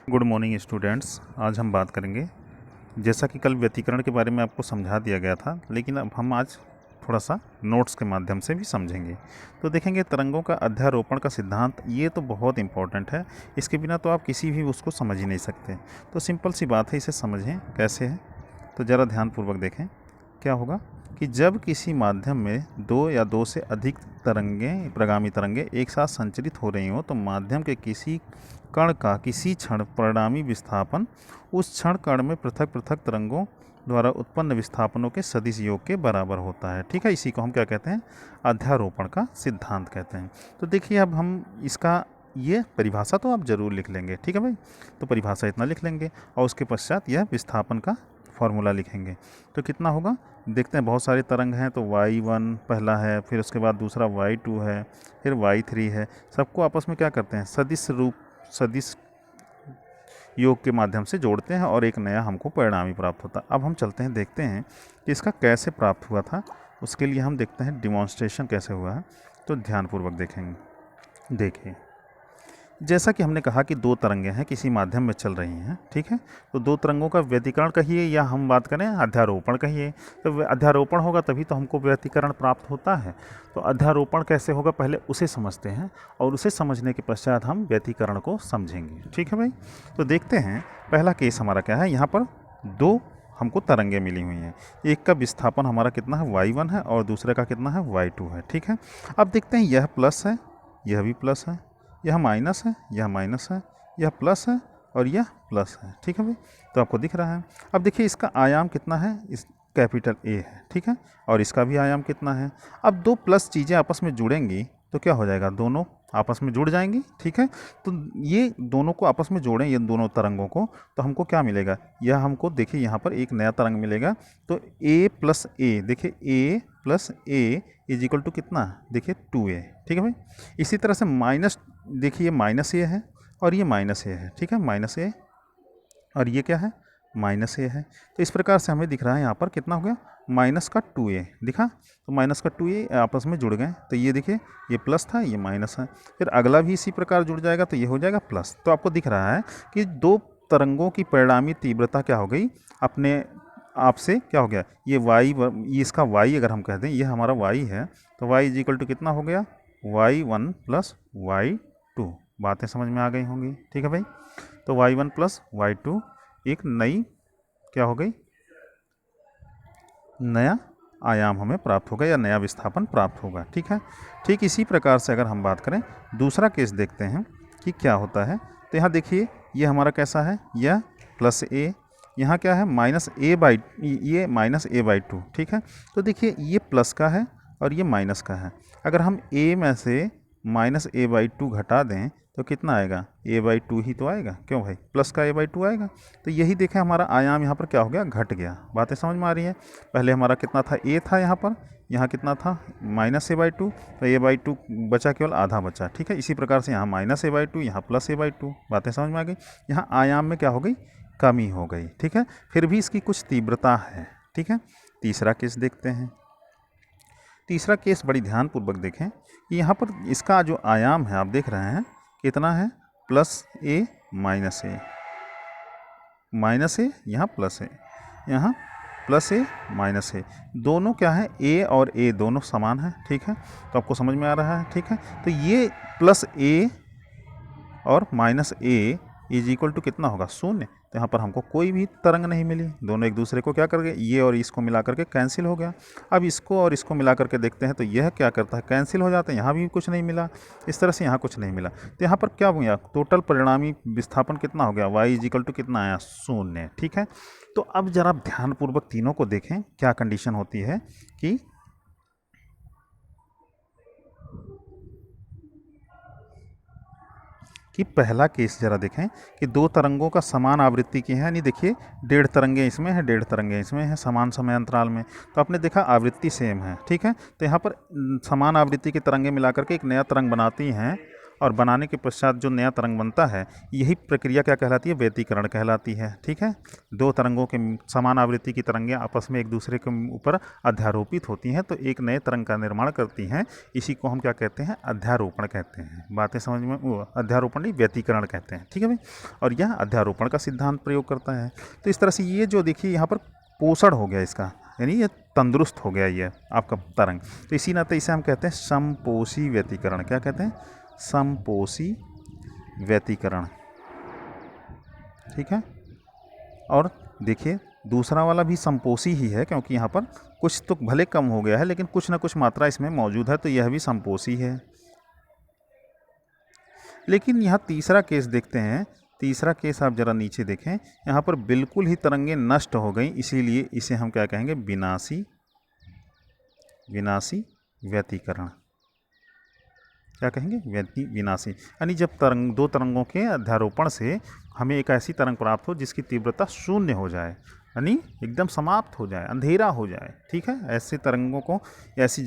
Good morning students. आज हम बात करेंगे, जैसा कि कल व्यतिकरण के बारे में आपको समझा दिया गया था, लेकिन अब हम आज थोड़ा सा नोट्स के माध्यम से भी समझेंगे। तो देखेंगे तरंगों का अध्यारोपण का सिद्धांत, ये तो बहुत इंपॉर्टेंट है। इसके बिना तो आप किसी भी उसको समझ ही नहीं सकते। तो सिंपल सी बात है, इसे समझें कैसे है। तो ज़रा ध्यानपूर्वक देखें। क्या होगा कि जब किसी माध्यम में दो या दो से अधिक तरंगें, प्रगामी तरंगें एक साथ संचरित हो रही हों, तो माध्यम के किसी कण का किसी क्षण परिणामी विस्थापन उस क्षण कण में पृथक पृथक तरंगों द्वारा उत्पन्न विस्थापनों के सदिश योग के बराबर होता है। ठीक है, इसी को हम क्या कहते हैं? अध्यारोपण का सिद्धांत कहते हैं। तो देखिए, अब हम इसका ये परिभाषा तो आप ज़रूर लिख लेंगे। ठीक है भाई, तो परिभाषा इतना लिख लेंगे और उसके पश्चात यह विस्थापन का फॉर्मूला लिखेंगे। तो कितना होगा देखते हैं। बहुत सारे तरंग हैं, तो y1 पहला है, फिर उसके बाद दूसरा y2 है, फिर y3 है। सबको आपस में क्या करते हैं? सदिश योग के माध्यम से जोड़ते हैं और एक नया हमको परिणामी प्राप्त होता है। अब हम चलते हैं, देखते हैं कि इसका कैसे प्राप्त हुआ था। उसके लिए हम देखते हैं डिमॉन्स्ट्रेशन कैसे हुआ है। तो ध्यानपूर्वक देखेंगे। देखिए, जैसा कि हमने कहा कि दो तरंगें हैं, किसी माध्यम में चल रही हैं। ठीक है, तो दो तरंगों का व्यतिकरण कहिए या हम बात करें अध्यारोपण कहिए। तो अध्यारोपण होगा तभी तो हमको व्यतिकरण प्राप्त होता है। तो अध्यारोपण कैसे होगा, पहले उसे समझते हैं और उसे समझने के पश्चात हम व्यतिकरण को समझेंगे। ठीक है भाई, तो देखते हैं। पहला केस हमारा क्या है, यहाँ पर दो हमको तरंगें मिली हुई हैं। एक का विस्थापन हमारा कितना है, y1 है, और दूसरे का कितना है, y2 है। ठीक है, अब देखते हैं, यह प्लस है, यह भी प्लस है, यह माइनस है, यह माइनस है, यह प्लस है और यह प्लस है। ठीक है भाई, तो आपको दिख रहा है। अब देखिए, इसका आयाम कितना है, इस कैपिटल A है। ठीक है, और इसका भी आयाम कितना है। अब दो प्लस चीज़ें आपस में जुड़ेंगी तो क्या हो जाएगा, दोनों आपस में जुड़ जाएंगी। ठीक है, तो ये दोनों को आपस में जोड़ें, ये दोनों तरंगों को, तो हमको क्या मिलेगा, यह हमको देखिए यहाँ पर एक नया तरंग मिलेगा। तो A प्लस A, देखिए A plus A is equal to कितना, देखिए 2A। ठीक है भाई, इसी तरह से माइनस, देखिए माइनस A है और ये माइनस A है। ठीक है, माइनस A और ये क्या है, माइनस A है। तो इस प्रकार से हमें दिख रहा है यहाँ पर कितना हो गया, माइनस का 2A दिखा। तो माइनस का 2A आपस में जुड़ गए। तो ये देखिए, ये प्लस था, ये माइनस है। फिर अगला भी इसी प्रकार जुड़ जाएगा, तो ये हो जाएगा प्लस। तो आपको दिख रहा है कि दो तरंगों की परिणामी तीव्रता क्या हो गई, अपने आप से क्या हो गया, ये ये इसका y अगर हम कह दें, ये हमारा y है, तो y इज इक्वल टू कितना हो गया, y1 प्लस y2। बातें समझ में आ गई होंगी। ठीक है भाई, तो y1 प्लस y2 एक नई क्या हो गई, नया आयाम हमें प्राप्त होगा या नया विस्थापन प्राप्त होगा। ठीक है, ठीक इसी प्रकार से अगर हम बात करें, दूसरा केस देखते हैं कि क्या होता है। तो यहाँ देखिए, ये हमारा कैसा है, यह प्लस A, यहाँ क्या है, माइनस A बाई, ये माइनस A/2। ठीक है, तो देखिए ये प्लस का है और ये माइनस का है। अगर हम A में से माइनस A/2 घटा दें तो कितना आएगा, A/2 ही तो आएगा। क्यों भाई, प्लस का A/2 आएगा। तो यही देखें, हमारा आयाम यहाँ पर क्या हो गया, घट गया। बातें समझ में आ रही हैं। पहले हमारा कितना था, A था, यहाँ कितना था, माइनस A/2, तो A/2 बचा, केवल आधा बचा। ठीक है, इसी प्रकार से यहाँ माइनस A/2, यहाँ प्लस A/2। बातें समझ में आ गई। यहाँ आयाम में क्या हो गई, कमी हो गई। ठीक है, फिर भी इसकी कुछ तीव्रता है। ठीक है, तीसरा केस देखते हैं। तीसरा केस बड़ी ध्यानपूर्वक देखें कि यहाँ पर इसका जो आयाम है, आप देख रहे हैं कितना है, plus A minus A, minus A यहाँ प्लस A, यहाँ प्लस A माइनस A, दोनों क्या है, A और A दोनों समान है। ठीक है, तो आपको समझ में आ रहा है। ठीक है, तो ये प्लस A और minus A is equal to कितना होगा, शून्य। तो यहाँ पर हमको कोई भी तरंग नहीं मिली, दोनों एक दूसरे को क्या कर गए, ये और इसको मिला करके कैंसिल हो गया। अब इसको और इसको मिला करके देखते हैं, तो यह क्या करता है, कैंसिल हो जाता है। यहाँ भी कुछ नहीं मिला, इस तरह से यहाँ कुछ नहीं मिला। तो यहाँ पर क्या हो गया, टोटल परिणामी विस्थापन कितना हो गया, y इज इक्वल टू कितना आया, शून्य। ठीक है, तो अब जरा ध्यानपूर्वक तीनों को देखें, क्या कंडीशन होती है कि पहला केस जरा देखें कि दो तरंगों का समान आवृत्ति की है, यानी देखिए 1.5 तरंगें इसमें है, 1.5 तरंगें इसमें है, समान समय अंतराल में। तो आपने देखा आवृत्ति सेम है। ठीक है, तो यहाँ पर समान आवृत्ति की तरंगें मिलाकर के एक नया तरंग बनाती हैं और बनाने के पश्चात जो नया तरंग बनता है, यही प्रक्रिया क्या कहलाती है? व्यतिकरण कहलाती है। ठीक है, दो तरंगों के समान आवृत्ति की तरंगें आपस में एक दूसरे के ऊपर अध्यारोपित होती हैं तो एक नए तरंग का निर्माण करती हैं। इसी को हम क्या कहते हैं? अध्यारोपण कहते हैं। बातें समझ में? वो अध्यारोपण नहीं, व्यतिकरण कहते हैं। ठीक है भाई, और यह अध्यारोपण का सिद्धांत प्रयोग करता है। तो इस तरह से ये जो देखिए यहाँ पर पोषण हो गया इसका, यानी ये तंदुरुस्त हो गया ये आपका तरंग। तो इसी नाते इसे हम कहते हैं समपोषी व्यतिकरण। क्या कहते हैं? समपोषी व्यतिकरण। ठीक है, और देखिए दूसरा वाला भी समपोषी ही है, क्योंकि यहाँ पर कुछ तो भले कम हो गया है लेकिन कुछ ना कुछ मात्रा इसमें मौजूद है, तो यह भी समपोषी है। लेकिन यहाँ तीसरा केस देखते हैं। तीसरा केस आप जरा नीचे देखें, यहाँ पर बिल्कुल ही तरंगें नष्ट हो गई, इसीलिए इसे हम क्या कहेंगे? विनाशी व्यतिकरण। क्या कहेंगे? विनाशी। यानी जब दो तरंगों के अध्यारोपण से हमें एक ऐसी तरंग प्राप्त हो जिसकी तीव्रता शून्य हो जाए, यानी एकदम समाप्त हो जाए, अंधेरा हो जाए। ठीक है, ऐसे तरंगों को, ऐसी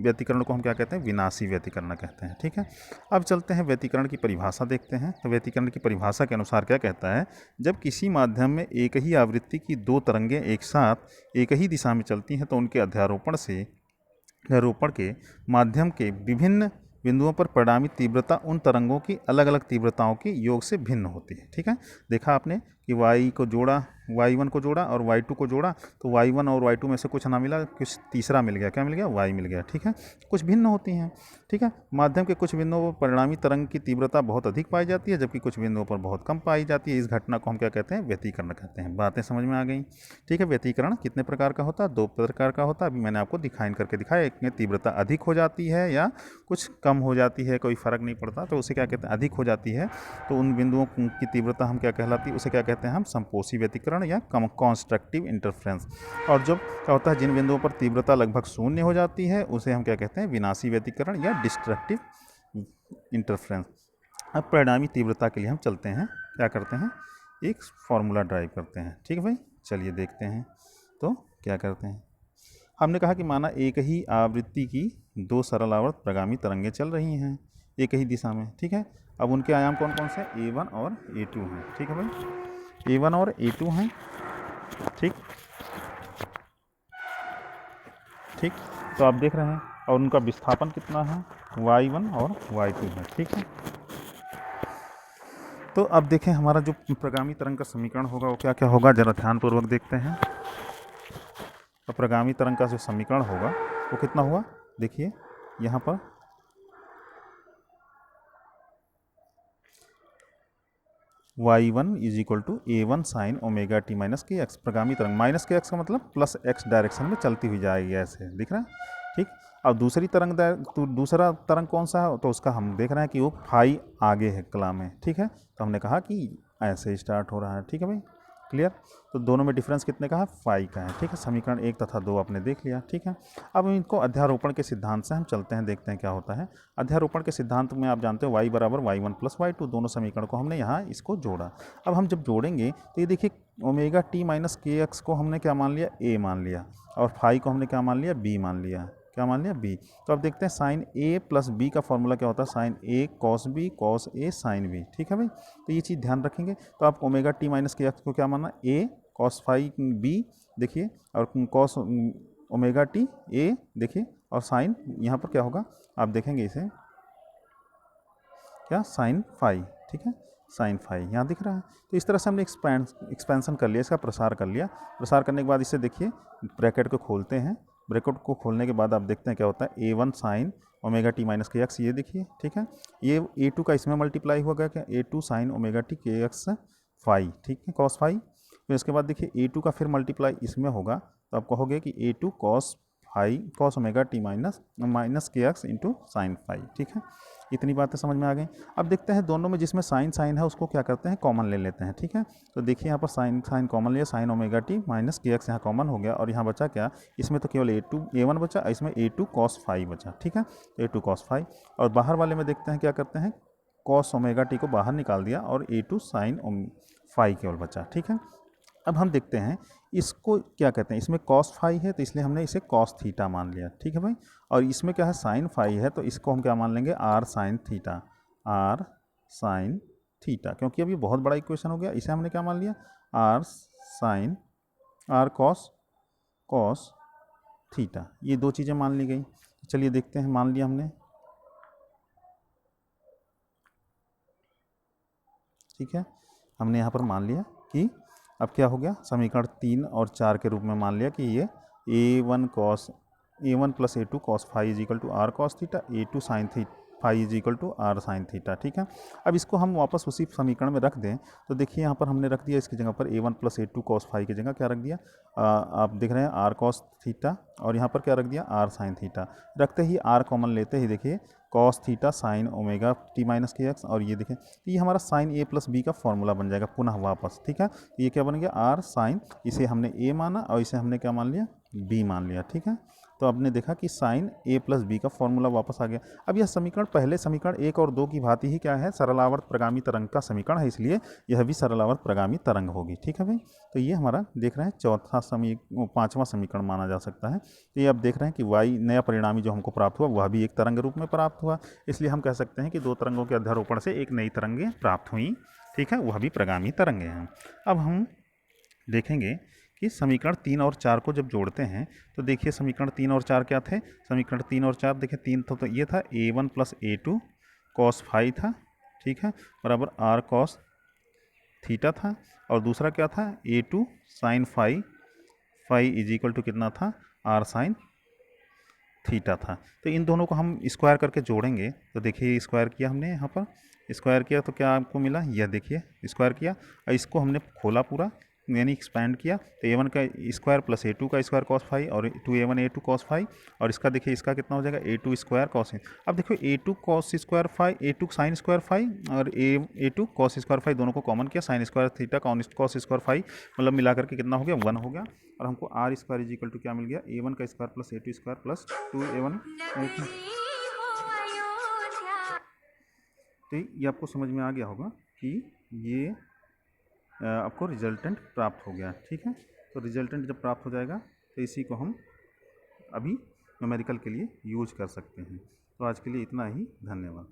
व्यतिकरण को हम क्या कहते हैं? विनाशी व्यतिकरण कहते हैं। ठीक है, अब चलते हैं व्यतिकरण की परिभाषा देखते हैं। तो व्यतिकरण की परिभाषा के अनुसार क्या कहता है? जब किसी माध्यम में एक ही आवृत्ति की दो तरंगें एक साथ एक ही दिशा में चलती हैं तो उनके अध्यारोपण के माध्यम के विभिन्न बिंदुओं पर परिणामी तीव्रता उन तरंगों की अलग अलग तीव्रताओं के योग से भिन्न होती है। ठीक है, देखा आपने कि y1 को जोड़ा और y2 को जोड़ा, तो y1 और y2 में से कुछ ना मिला, कुछ तीसरा मिल गया। क्या मिल गया? y मिल गया। ठीक है, कुछ भिन्न होती हैं। ठीक है, माध्यम के कुछ बिंदुओं पर परिणामी तरंग की तीव्रता बहुत अधिक पाई जाती है जबकि कुछ बिंदुओं पर बहुत कम पाई जाती है। इस घटना को हम क्या कहते हैं? व्यतिकरण कहते हैं। बातें समझ में आ गई? ठीक है, व्यतिकरण कितने प्रकार का होता है? दो प्रकार का होता है। अभी मैंने आपको डिफाइन करके दिखाया। एक में तीव्रता अधिक हो जाती है या कुछ कम हो जाती है, कोई फर्क नहीं पड़ता, तो उसे क्या कहते हैं? अधिक हो जाती है, तो उन बिंदुओं की तीव्रता हम क्या कहलाती है? उसे क्या कहते हैं? हम समपोषी व्यतिकरण या कंस्ट्रक्टिव इंटरफ्रेंस। और जब क्या होता है, जिन बिंदुओं पर तीव्रता लगभग शून्य हो जाती है उसे हम क्या कहते हैं? विनाशी व्यतिकरण या डिस्ट्रक्टिव इंटरफ्रेंस। अब परिणामी तीव्रता के लिए हम चलते हैं, क्या करते हैं? एक फॉर्मूला ड्राइव करते हैं। ठीक है भाई, चलिए देखते हैं। तो क्या करते हैं? हमने कहा कि माना एक ही आवृत्ति की दो सरल आवर्त प्रगामी तरंगें चल रही हैं एक ही दिशा में। ठीक है, अब उनके आयाम कौन कौन से? A1 और A2 हैं। ठीक है भाई, A1 और A2 हैं। ठीक, तो आप देख रहे हैं, और उनका विस्थापन कितना है? y1 और y2 है। ठीक है, तो अब देखें हमारा जो प्रगामी तरंग का समीकरण होगा वो क्या क्या होगा, जरा ध्यानपूर्वक देखते हैं। तो प्रगामी तरंग का जो समीकरण होगा वो कितना हुआ? देखिए यहाँ पर y1 is equal to A1 sine omega T minus K X. प्रगामी तरंग माइनस के एक्स का मतलब प्लस एक्स डायरेक्शन में चलती हुई जाएगी, ऐसे दिख रहा है। ठीक, अब दूसरा तरंग कौन सा है? तो उसका हम देख रहे हैं कि वो फाई आगे है कला में। ठीक है, तो हमने कहा कि ऐसे स्टार्ट हो रहा है। ठीक है भाई, क्लियर? तो दोनों में डिफरेंस कितने का है? फाई का है। ठीक है, समीकरण 1 तथा 2 आपने देख लिया। ठीक है, अब इनको अध्यारोपण के सिद्धांत से हम चलते हैं, देखते हैं क्या होता है। अध्यारोपण के सिद्धांत में आप जानते हो y बराबर y1 प्लस y2, दोनों समीकरण को हमने यहाँ इसको जोड़ा। अब हम जब जोड़ेंगे तो ये देखिए omega T minus K x को हमने क्या मान लिया? a मान लिया, और फाई को हमने क्या मान लिया? b मान लिया। क्या मान लिया? b। तो अब देखते हैं साइन a प्लस b का फॉर्मूला क्या होता है? Sine a cos b cos a sine b। ठीक है भाई, तो ये चीज़ ध्यान रखेंगे। तो आप omega T minus K x को क्या मानना? a कॉस फाई b देखिए, और कॉस ओमेगा टी a देखिए, और साइन यहाँ पर क्या होगा आप देखेंगे इसे क्या? Sine phi. ठीक है, साइन फाई यहाँ दिख रहा है। तो इस तरह से हमने एक्सपेंशन कर लिया, इसका प्रसार कर लिया। प्रसार करने के बाद इसे देखिए ब्रैकेट को खोलते हैं। ब्रैकेट को खोलने के बाद आप देखते हैं क्या होता है? A1 sine omega T minus K x, ये देखिए। ठीक है, ये A2 का इसमें मल्टीप्लाई होगा क्या? A2 साइन ओमेगा टी के एक्स फाई। ठीक है, कॉस फाई। फिर इसके बाद देखिए A2 का फिर मल्टीप्लाई इसमें होगा, तो आप कहोगे कि A2 cos phi cos omega T minus K X into sine phi. ठीक है, इतनी बातें समझ में आ गई। अब देखते हैं दोनों में जिसमें साइन है उसको क्या करते हैं? कॉमन ले लेते हैं। ठीक है, तो देखिए यहाँ पर साइन कॉमन लिया, sign omega T minus K x यहाँ कॉमन हो गया, और यहाँ बचा क्या? इसमें तो केवल A1 बचा, इसमें A2 कॉस फाई बचा। ठीक है, A2 कॉस फाई, और बाहर वाले में देखते हैं क्या करते हैं? कॉस ओमेगा टी को बाहर निकाल दिया और A2 साइन फाई केवल बचा। ठीक है, अब हम देखते हैं इसको क्या कहते हैं। इसमें कॉस फाई है तो इसलिए हमने इसे कॉस थीटा मान लिया। ठीक है भाई, और इसमें क्या है? साइन फाई है तो इसको हम क्या मान लेंगे? R sine theta. R sine theta, क्योंकि अब ये बहुत बड़ा इक्वेशन हो गया, इसे हमने क्या मान लिया, R sine R cos theta, ये दो चीज़ें मान ली गई। चलिए देखते हैं, मान लिया हमने, ठीक है, हमने यहाँ पर मान लिया कि अब क्या हो गया, समीकरण 3 और 4 के रूप में मान लिया कि ये a1 plus a2 cos phi is equal to R cos theta, a2 sine phi is equal to R sine theta, ठीक है। अब इसको हम वापस उसी समीकरण में रख दें तो देखिए यहाँ पर हमने रख दिया इसकी जगह पर a1 plus a2 cos phi की जगह क्या रख दिया, आप देख रहे हैं आर कॉस थीटा, और यहाँ पर क्या रख दिया, आर साइन थीटा। रखते ही आर कॉमन लेते ही देखिए cos theta sine omega T minus K x, और ये देखें तो ये हमारा साइन ए प्लस बी का फॉर्मूला बन जाएगा पुनः वापस, ठीक है। तो ये क्या बन गया, आर साइन, इसे हमने ए माना और इसे हमने क्या मान लिया, बी मान लिया, ठीक है। तो आपने देखा कि साइन ए प्लस बी का फॉर्मूला वापस आ गया। अब यह समीकरण पहले समीकरण 1 और 2 की भांति ही क्या है, सरलावर्त प्रगामी तरंग का समीकरण है, इसलिए यह भी सरलावर्त प्रगामी तरंग होगी, ठीक है भाई। तो ये हमारा देख रहे हैं पाँचवां समीकरण माना जा सकता है। तो ये अब देख रहे हैं कि वाई नया परिणामी जो हमको प्राप्त हुआ वह भी एक तरंग रूप में प्राप्त हुआ, इसलिए हम कह सकते हैं कि दो तरंगों के अध्यारोपण से एक नई तरंगें प्राप्त हुई, ठीक है, वह भी प्रगामी तरंगें हैं। अब हम देखेंगे कि समीकरण 3 और 4 को जब जोड़ते हैं तो देखिए समीकरण 3 और 4 क्या थे, समीकरण 3 और 4 देखिए, 3 तो ये था a1 plus a2 cos phi था, ठीक है, बराबर आर कॉस थीटा था, और दूसरा क्या था a2 sine phi is equal to कितना था, आर साइन थीटा था। तो इन दोनों को हम स्क्वायर करके जोड़ेंगे तो देखिए स्क्वायर किया हमने, यहाँ पर स्क्वायर किया तो क्या आपको मिला, यह देखिए स्क्वायर किया, और इसको हमने खोला पूरा यानी एक्सपैंड किया, तो a1 का स्क्वायर प्लस a2 का स्क्वायर कॉस फाई और 2a1 a2 कॉस फाई, और इसका देखिए इसका कितना हो जाएगा a2 स्क्वायर कॉस। अब देखो a2 cos square phi, a2 sine square phi और a2 कॉस स्क्वायर फाई, दोनों को कॉमन किया, sine square theta cos square phi, मतलब मिला करके कितना हो गया, 1 हो गया, और हमको R square is equal to क्या मिल गया, a1 का square plus a2 square plus 2a1 a2। तो ये आपको समझ में आ गया होगा कि ये आपको रिजल्टेंट प्राप्त हो गया, ठीक है। तो रिजल्टेंट जब प्राप्त हो जाएगा तो इसी को हम अभी न्यूमेरिकल के लिए यूज कर सकते हैं। तो आज के लिए इतना ही, धन्यवाद।